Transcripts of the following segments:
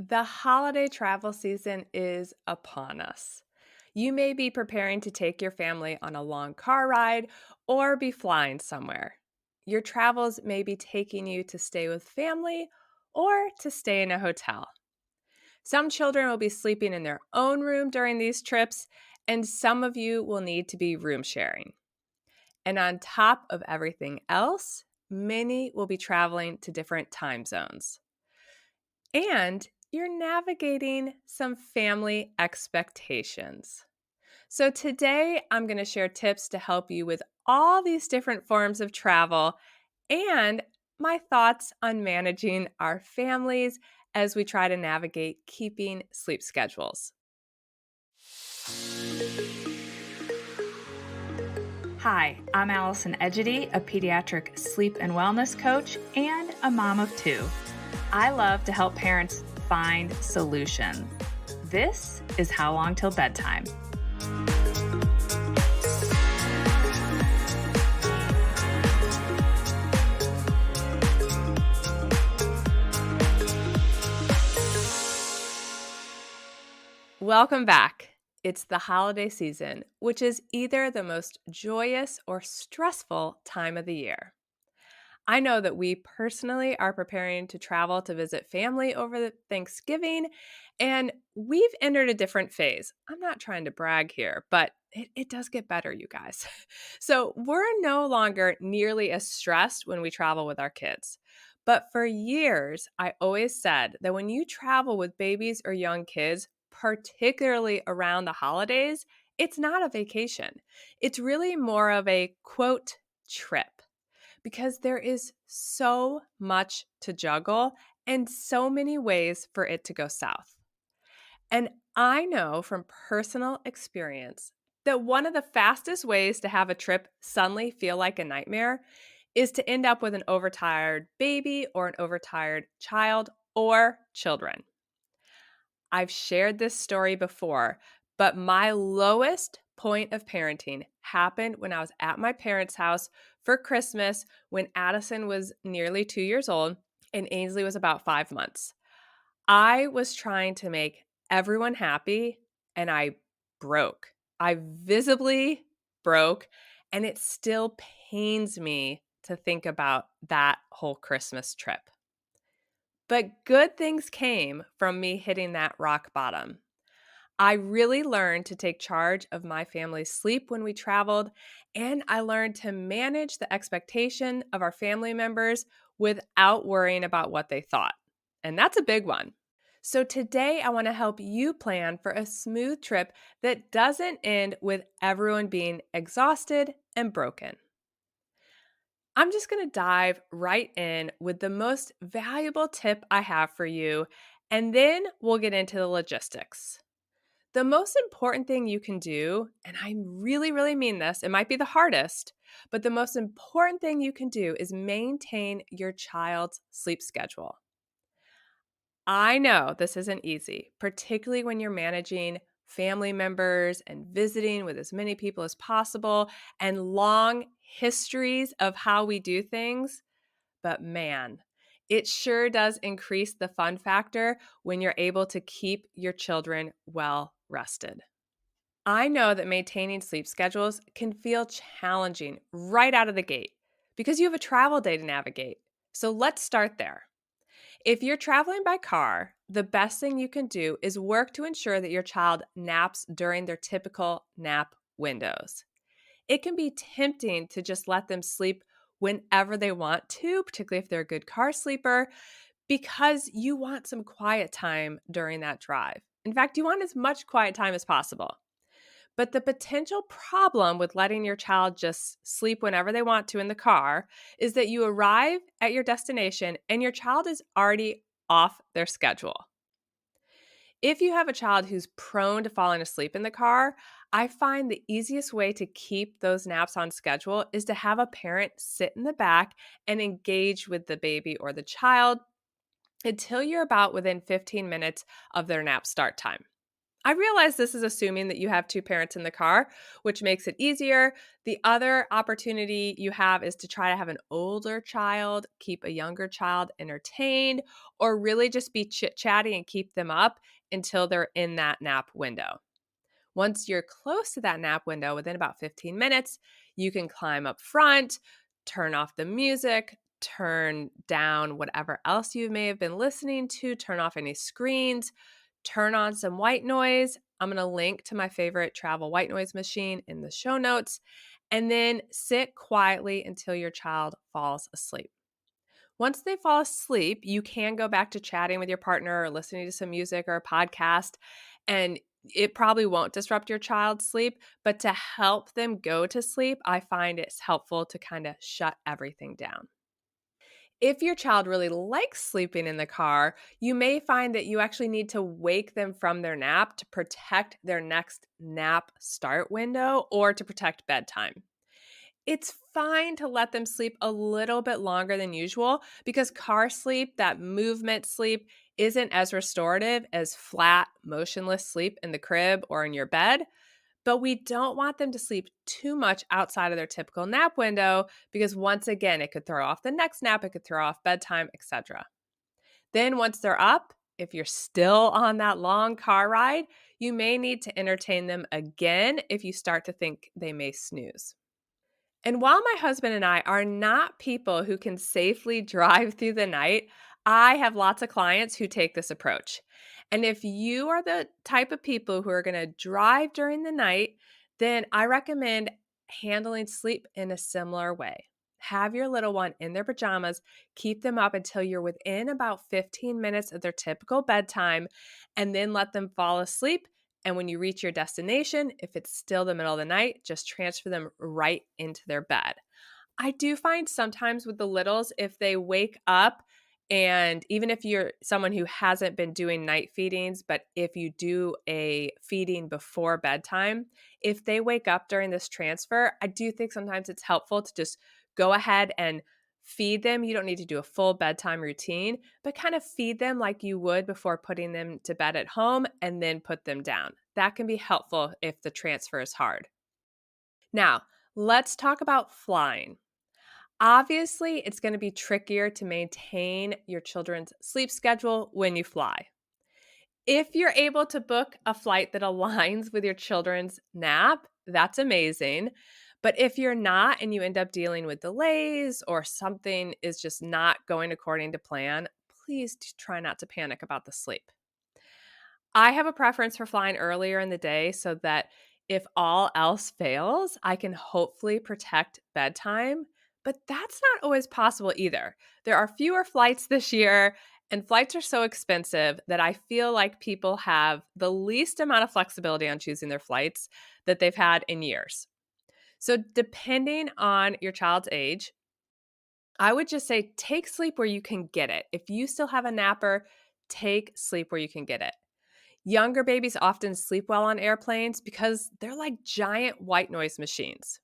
The holiday travel season is upon us. You may be preparing to take your family on a long car ride or be flying somewhere. Your travels may be taking you to stay with family or to stay in a hotel. Some children will be sleeping in their own room during these trips, and some of you will need to be room sharing. And on top of everything else, many will be traveling to different time zones. And you're navigating some family expectations. So, today I'm going to share tips to help you with all these different forms of travel and my thoughts on managing our families as we try to navigate keeping sleep schedules. Hi, I'm Allison Egidi, a pediatric sleep and wellness coach and a mom of two. I love to help parents find solutions. This is How Long Till Bedtime. Welcome back. It's the holiday season, which is either the most joyous or stressful time of the year. I know that we personally are preparing to travel to visit family over the Thanksgiving, and we've entered a different phase. I'm not trying to brag here, but it does get better, you guys. So we're no longer nearly as stressed when we travel with our kids. But for years, I always said that when you travel with babies or young kids, particularly around the holidays, it's not a vacation. It's really more of a quote trip because there is so much to juggle and so many ways for it to go south. And I know from personal experience that one of the fastest ways to have a trip suddenly feel like a nightmare is to end up with an overtired baby or an overtired child or children. I've shared this story before, but my lowest point of parenting happened when I was at my parents' house for Christmas when Addison was nearly 2 years old and Ainsley was about 5 months. I was trying to make everyone happy and I broke. I visibly broke, and it still pains me to think about that whole Christmas trip. But good things came from me hitting that rock bottom. I really learned to take charge of my family's sleep when we traveled, and I learned to manage the expectation of our family members without worrying about what they thought. And that's a big one. So today I want to help you plan for a smooth trip that doesn't end with everyone being exhausted and broken. I'm just going to dive right in with the most valuable tip I have for you, and then we'll get into the logistics. The most important thing you can do, and I really mean this, it might be the hardest, but the most important thing you can do is maintain your child's sleep schedule. I know this isn't easy, particularly when you're managing family members and visiting with as many people as possible and long histories of how we do things. But man, it sure does increase the fun factor when you're able to keep your children well rested. I know that maintaining sleep schedules can feel challenging right out of the gate because you have a travel day to navigate. So let's start there. If you're traveling by car, the best thing you can do is work to ensure that your child naps during their typical nap windows. It can be tempting to just let them sleep whenever they want to, particularly if they're a good car sleeper, because you want some quiet time during that drive. In fact, you want as much quiet time as possible. But the potential problem with letting your child just sleep whenever they want to in the car is that you arrive at your destination and your child is already off their schedule. If you have a child who's prone to falling asleep in the car, I find the easiest way to keep those naps on schedule is to have a parent sit in the back and engage with the baby or the child until you're about within 15 minutes of their nap start time. I realize this is assuming that you have two parents in the car, which makes it easier. The other opportunity you have is to try to have an older child, keep a younger child entertained, or really just be chit chatty and keep them up until they're in that nap window. Once you're close to that nap window, within about 15 minutes, you can climb up front, turn off the music, turn down whatever else you may have been listening to, turn off any screens, turn on some white noise. I'm going to link to my favorite travel white noise machine in the show notes, and then sit quietly until your child falls asleep. Once they fall asleep, you can go back to chatting with your partner or listening to some music or a podcast, and it probably won't disrupt your child's sleep. But to help them go to sleep, I find it's helpful to kind of shut everything down. If your child really likes sleeping in the car, you may find that you actually need to wake them from their nap to protect their next nap start window or to protect bedtime. It's fine to let them sleep a little bit longer than usual because car sleep, that movement sleep, isn't as restorative as flat, motionless sleep in the crib or in your bed. But we don't want them to sleep too much outside of their typical nap window because once again, it could throw off the next nap, it could throw off bedtime, etc. Then once they're up, if you're still on that long car ride, you may need to entertain them again if you start to think they may snooze. And while my husband and I are not people who can safely drive through the night, I have lots of clients who take this approach. And if you are the type of people who are going to drive during the night, then I recommend handling sleep in a similar way. Have your little one in their pajamas, keep them up until you're within about 15 minutes of their typical bedtime, and then let them fall asleep. And when you reach your destination, if it's still the middle of the night, just transfer them right into their bed. I do find sometimes with the littles, if they wake up, and even if you're someone who hasn't been doing night feedings, but if you do a feeding before bedtime, if they wake up during this transfer, I do think sometimes it's helpful to just go ahead and feed them. You don't need to do a full bedtime routine, but kind of feed them like you would before putting them to bed at home and then put them down. That can be helpful if the transfer is hard. Now, let's talk about flying. Obviously, it's going to be trickier to maintain your children's sleep schedule when you fly. If you're able to book a flight that aligns with your children's nap, that's amazing. But if you're not and you end up dealing with delays or something is just not going according to plan, please try not to panic about the sleep. I have a preference for flying earlier in the day so that if all else fails, I can hopefully protect bedtime. But that's not always possible either. There are fewer flights this year, and flights are so expensive that I feel like people have the least amount of flexibility on choosing their flights that they've had in years. So, depending on your child's age, I would just say take sleep where you can get it. If you still have a napper, take sleep where you can get it. Younger babies often sleep well on airplanes because they're like giant white noise machines.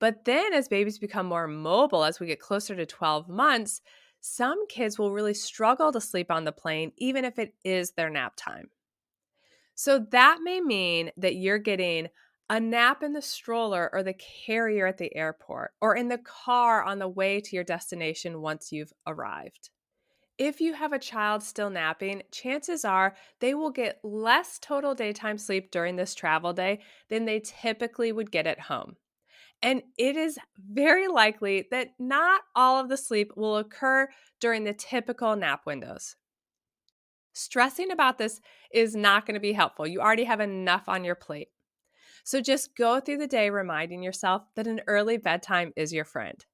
But then, as babies become more mobile, as we get closer to 12 months, some kids will really struggle to sleep on the plane, even if it is their nap time. So, that may mean that you're getting a nap in the stroller or the carrier at the airport or in the car on the way to your destination once you've arrived. If you have a child still napping, chances are they will get less total daytime sleep during this travel day than they typically would get at home. And it is very likely that not all of the sleep will occur during the typical nap windows. Stressing about this is not going to be helpful. You already have enough on your plate. So just go through the day reminding yourself that an early bedtime is your friend.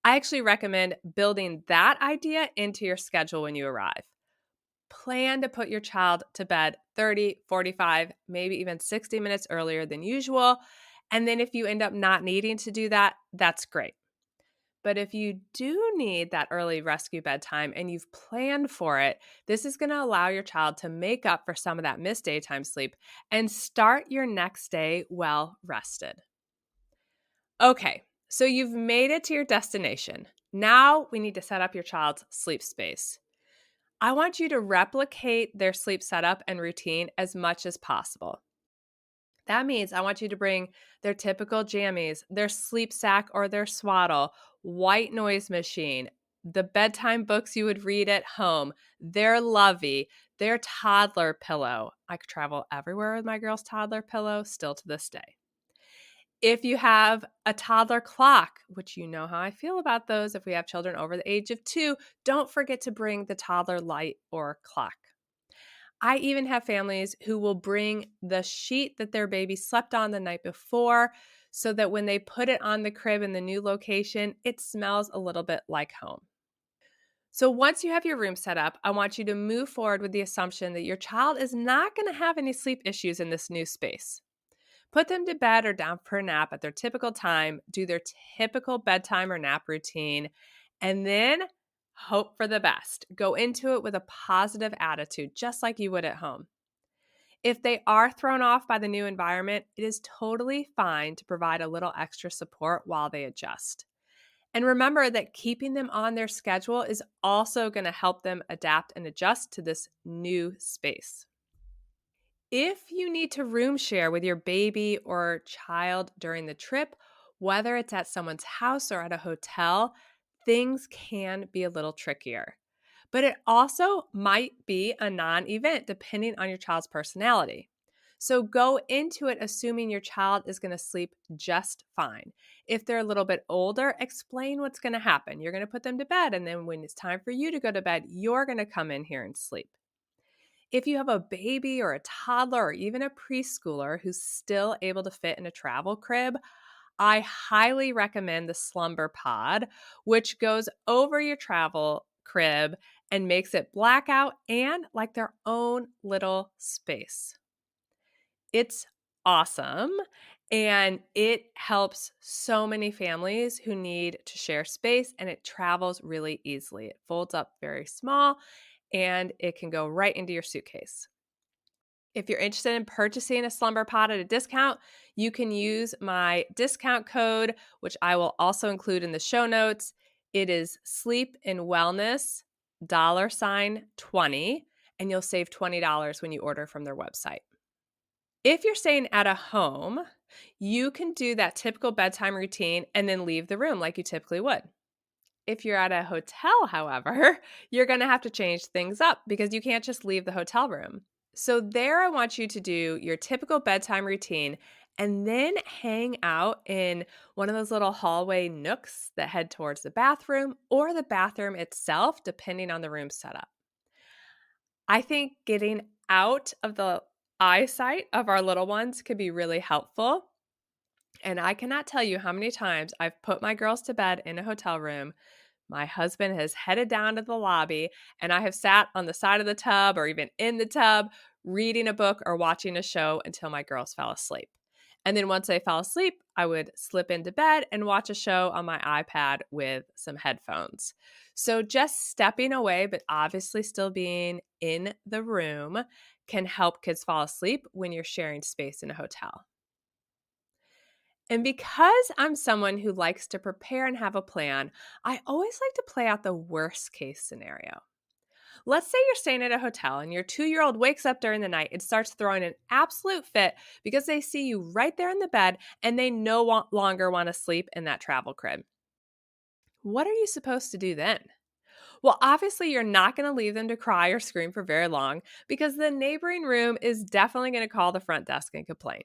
I actually recommend building that idea into your schedule when you arrive. Plan to put your child to bed 30, 45, maybe even 60 minutes earlier than usual. And then if you end up not needing to do that, that's great. But if you do need that early rescue bedtime and you've planned for it, this is going to allow your child to make up for some of that missed daytime sleep and start your next day well rested. Okay, so you've made it to your destination. Now we need to set up your child's sleep space. I want you to replicate their sleep setup and routine as much as possible. That means I want you to bring their typical jammies, their sleep sack or their swaddle, white noise machine, the bedtime books you would read at home, their lovey, their toddler pillow. I could travel everywhere with my girl's toddler pillow still to this day. If you have a toddler clock, which you know how I feel about those if we have children over the age of 2, don't forget to bring the toddler light or clock. I even have families who will bring the sheet that their baby slept on the night before so that when they put it on the crib in the new location, it smells a little bit like home. So once you have your room set up, I want you to move forward with the assumption that your child is not going to have any sleep issues in this new space. Put them to bed or down for a nap at their typical time, do their typical bedtime or nap routine, and then hope for the best. Go into it with a positive attitude, just like you would at home. If they are thrown off by the new environment, it is totally fine to provide a little extra support while they adjust. And remember that keeping them on their schedule is also going to help them adapt and adjust to this new space. If you need to room share with your baby or child during the trip, whether it's at someone's house or at a hotel, things can be a little trickier. But it also might be a non event depending on your child's personality. So go into it assuming your child is going to sleep just fine. If they're a little bit older, explain what's going to happen. You're going to put them to bed, and then when it's time for you to go to bed, you're going to come in here and sleep. If you have a baby or a toddler or even a preschooler who's still able to fit in a travel crib, I highly recommend the Slumber Pod, which goes over your travel crib and makes it blackout and like their own little space. It's awesome. And it helps so many families who need to share space, and it travels really easily. It folds up very small and it can go right into your suitcase. If you're interested in purchasing a slumber pod at a discount, you can use my discount code, which I will also include in the show notes. It is sleep and wellness $20, and you'll save $20 when you order from their website. If you're staying at a home, you can do that typical bedtime routine and then leave the room like you typically would. If you're at a hotel, however, you're going to have to change things up because you can't just leave the hotel room. So, there I want you to do your typical bedtime routine and then hang out in one of those little hallway nooks that head towards the bathroom or the bathroom itself, depending on the room setup. I think getting out of the eyesight of our little ones could be really helpful. And I cannot tell you how many times I've put my girls to bed in a hotel room. My husband has headed down to the lobby, and I have sat on the side of the tub or even in the tub reading a book or watching a show until my girls fell asleep. And then once they fell asleep, I would slip into bed and watch a show on my iPad with some headphones. So just stepping away, but obviously still being in the room, can help kids fall asleep when you're sharing space in a hotel. And because I'm someone who likes to prepare and have a plan, I always like to play out the worst case scenario. Let's say you're staying at a hotel and your 2-year-old wakes up during the night and starts throwing an absolute fit because they see you right there in the bed and they no longer want to sleep in that travel crib. What are you supposed to do then? Well, obviously, you're not going to leave them to cry or scream for very long because the neighboring room is definitely going to call the front desk and complain.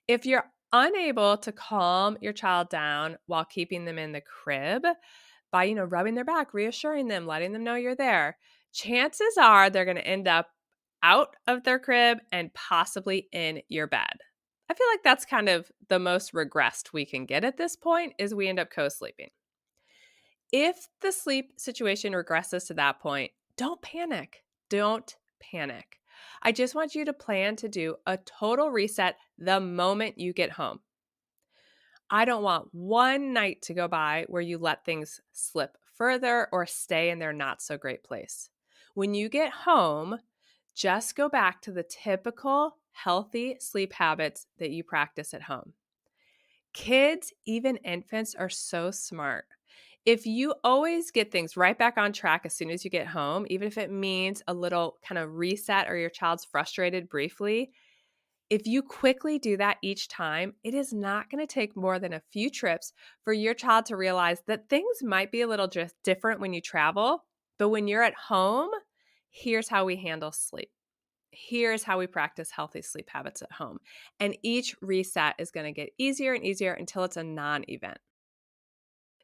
If you're unable to calm your child down while keeping them in the crib by, rubbing their back, reassuring them, letting them know you're there, chances are they're going to end up out of their crib and possibly in your bed. I feel like that's kind of the most regressed we can get at this point is we end up co-sleeping. If the sleep situation regresses to that point, don't panic. Don't panic. I just want you to plan to do a total reset the moment you get home. I don't want one night to go by where you let things slip further or stay in their not so great place. When you get home, just go back to the typical healthy sleep habits that you practice at home. Kids, even infants, are so smart. If you always get things right back on track as soon as you get home, even if it means a little kind of reset or your child's frustrated briefly, if you quickly do that each time, it is not going to take more than a few trips for your child to realize that things might be a little just different when you travel. But when you're at home, here's how we handle sleep. Here's how we practice healthy sleep habits at home. And each reset is going to get easier and easier until it's a non event.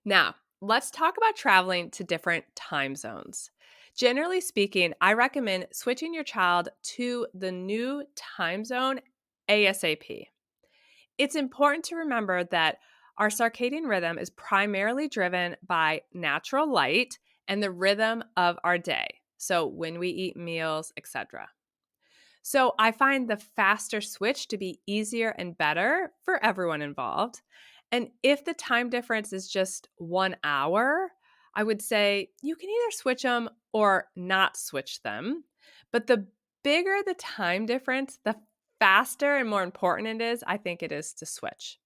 Now, let's talk about traveling to different time zones. Generally speaking, I recommend switching your child to the new time zone ASAP. It's important to remember that our circadian rhythm is primarily driven by natural light and the rhythm of our day. So, when we eat meals, etc. So I find the faster switch to be easier and better for everyone involved. And if the time difference is just 1 hour, I would say you can either switch them or not switch them. But the bigger the time difference, the faster and more important it is, I think it is to switch.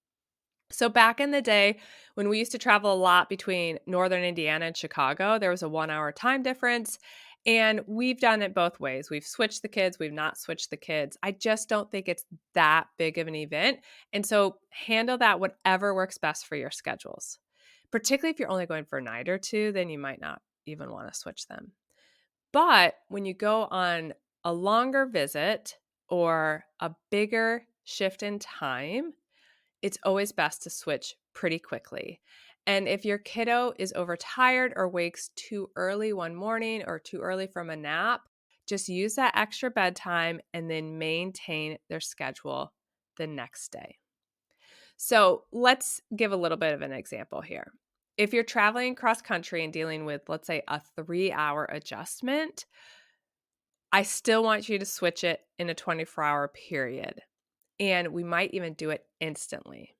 So back in the day, when we used to travel a lot between northern Indiana and Chicago, there was a 1 hour time difference. And we've done it both ways. We've switched the kids, we've not switched the kids. I just don't think it's that big of an event. And so handle that whatever works best for your schedules. Particularly if you're only going for a night or two, then you might not even want to switch them. But when you go on a longer visit or a bigger shift in time, it's always best to switch pretty quickly. And if your kiddo is overtired or wakes too early one morning or too early from a nap, just use that extra bedtime and then maintain their schedule the next day. So let's give a little bit of an example here. If you're traveling cross country and dealing with, let's say, a 3 hour adjustment, I still want you to switch it in a 24-hour period. And we might even do it instantly.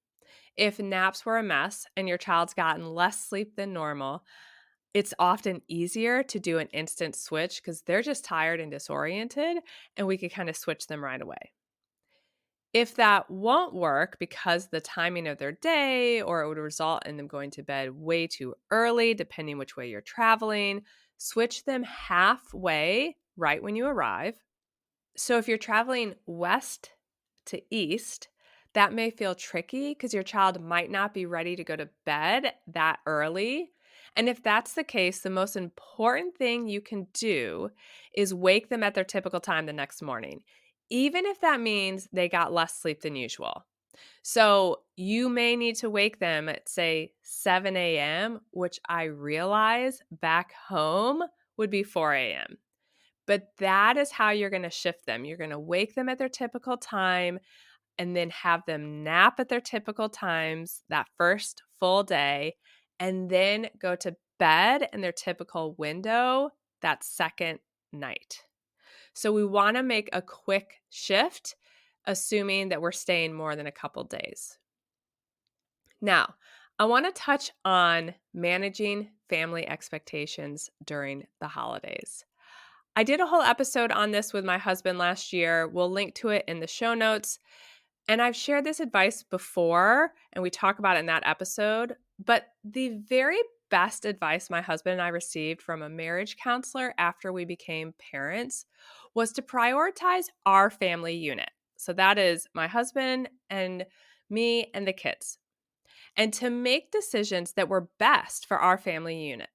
If naps were a mess and your child's gotten less sleep than normal, it's often easier to do an instant switch because they're just tired and disoriented, and we could kind of switch them right away. If that won't work because the timing of their day or it would result in them going to bed way too early, depending which way you're traveling, switch them halfway right when you arrive. So if you're traveling west to east, that may feel tricky because your child might not be ready to go to bed that early. And if that's the case, the most important thing you can do is wake them at their typical time the next morning, even if that means they got less sleep than usual. So you may need to wake them at, say, 7 a.m., which I realize back home would be 4 a.m. But that is how you're going to shift them. You're going to wake them at their typical time and then have them nap at their typical times that first full day, and then go to bed in their typical window that second night. So we want to make a quick shift, assuming that we're staying more than a couple days. Now, I want to touch on managing family expectations during the holidays. I did a whole episode on this with my husband last year. We'll link to it in the show notes. And I've shared this advice before, and we talk about it in that episode. But the very best advice my husband and I received from a marriage counselor after we became parents was to prioritize our family unit. So that is my husband and me and the kids, and to make decisions that were best for our family unit,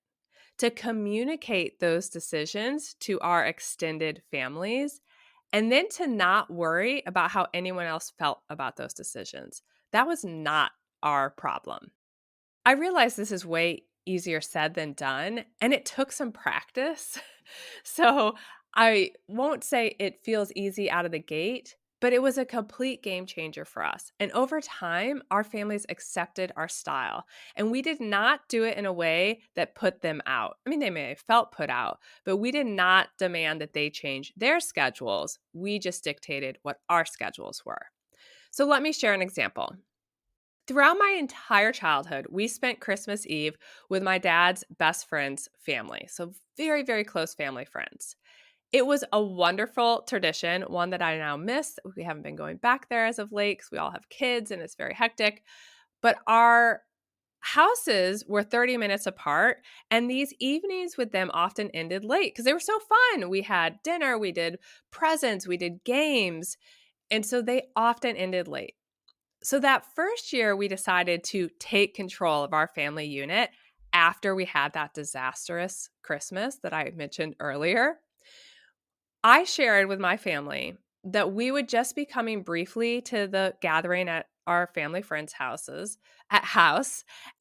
to communicate those decisions to our extended families, and then to not worry about how anyone else felt about those decisions. That was not our problem. I realize this is way easier said than done, and it took some practice. So I won't say it feels easy out of the gate, but it was a complete game changer for us. And over time, our families accepted our style, and we did not do it in a way that put them out. I mean, they may have felt put out, but we did not demand that they change their schedules. We just dictated what our schedules were. So let me share an example. Throughout my entire childhood, we spent Christmas Eve with my dad's best friend's family. So, very, very close family friends. It was a wonderful tradition, one that I now miss. We haven't been going back there as of late because we all have kids and it's very hectic. But our Houses were 30 minutes apart, and these evenings with them often ended late because they were so fun. We had dinner, we did presents, we did games, and so they often ended late. So that first year, we decided to take control of our family unit after we had that disastrous Christmas that I mentioned earlier. I shared with my family that we would just be coming briefly to the gathering at our family friends' house,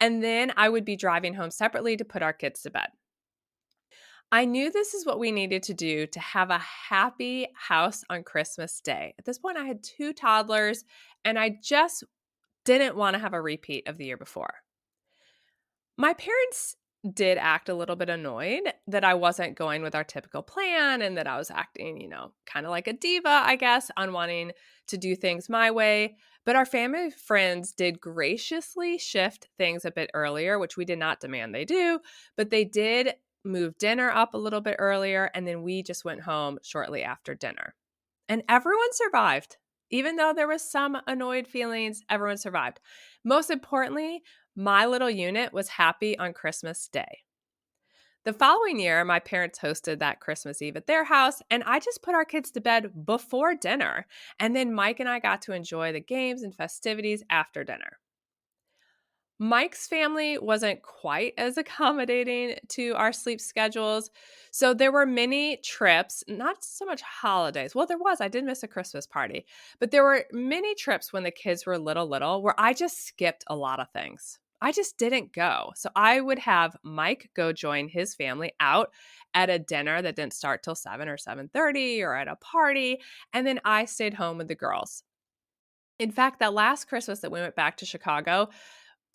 and then I would be driving home separately to put our kids to bed. I knew this is what we needed to do to have a happy house on Christmas Day. At this point, I had 2 toddlers, and I just didn't want to have a repeat of the year before. My parents did act a little bit annoyed that I wasn't going with our typical plan and that I was acting, kind of like a diva, I guess, on wanting to do things my way. But our family friends did graciously shift things a bit earlier, which we did not demand they do, but they did move dinner up a little bit earlier. And then we just went home shortly after dinner. And everyone survived. Even though there was some annoyed feelings, everyone survived. Most importantly, my little unit was happy on Christmas Day. The following year, my parents hosted that Christmas Eve at their house, and I just put our kids to bed before dinner. And then Mike and I got to enjoy the games and festivities after dinner. Mike's family wasn't quite as accommodating to our sleep schedules. So there were many trips, not so much holidays. Well, there was. I did miss a Christmas party. But there were many trips when the kids were little where I just skipped a lot of things. I just didn't go. So I would have Mike go join his family out at a dinner that didn't start till 7 or 7:30 or at a party, and then I stayed home with the girls. In fact, that last Christmas that we went back to Chicago,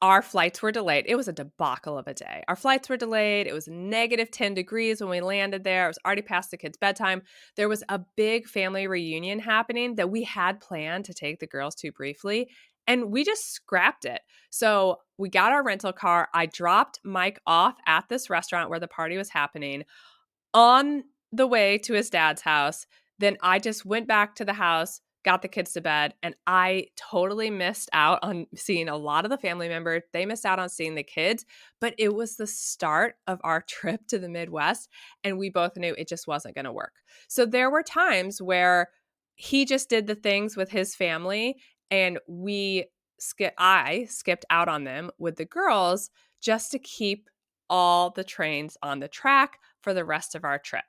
our flights were delayed. It was a debacle of a day. Our flights were delayed. It was negative 10 degrees when we landed there. It was already past the kids' bedtime. There was a big family reunion happening that we had planned to take the girls to briefly, and we just scrapped it. So we got our rental car. I dropped Mike off at this restaurant where the party was happening on the way to his dad's house. Then I just went back to the house, got the kids to bed, and I totally missed out on seeing a lot of the family members. They missed out on seeing the kids, but it was the start of our trip to the Midwest, and we both knew it just wasn't going to work. So there were times where he just did the things with his family, and I skipped out on them with the girls just to keep all the trains on the track for the rest of our trip.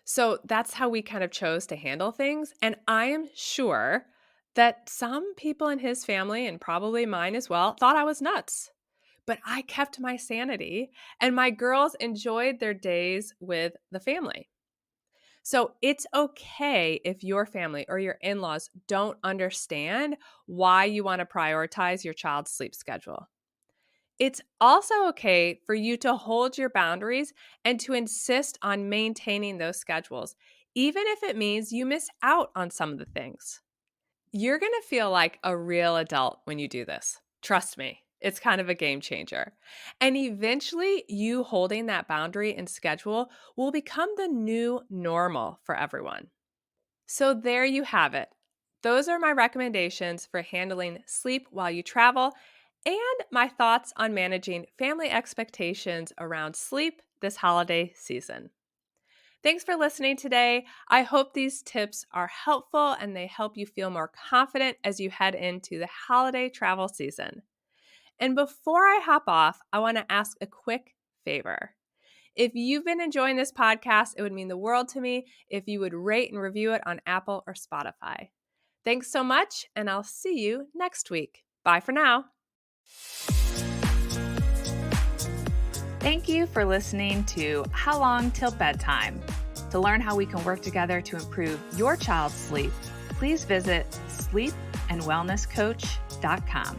So that's how we kind of chose to handle things. And I am sure that some people in his family, and probably mine as well, thought I was nuts. But I kept my sanity, and my girls enjoyed their days with the family. So it's okay if your family or your in-laws don't understand why you want to prioritize your child's sleep schedule. It's also okay for you to hold your boundaries and to insist on maintaining those schedules, even if it means you miss out on some of the things. You're going to feel like a real adult when you do this. Trust me, it's kind of a game changer. And eventually, you holding that boundary and schedule will become the new normal for everyone. So there you have it. Those are my recommendations for handling sleep while you travel and my thoughts on managing family expectations around sleep this holiday season. Thanks for listening today. I hope these tips are helpful and they help you feel more confident as you head into the holiday travel season. And before I hop off, I want to ask a quick favor. If you've been enjoying this podcast, it would mean the world to me if you would rate and review it on Apple or Spotify. Thanks so much, and I'll see you next week. Bye for now. Thank you for listening to How Long Till Bedtime. To learn how we can work together to improve your child's sleep, please visit sleepandwellnesscoach.com.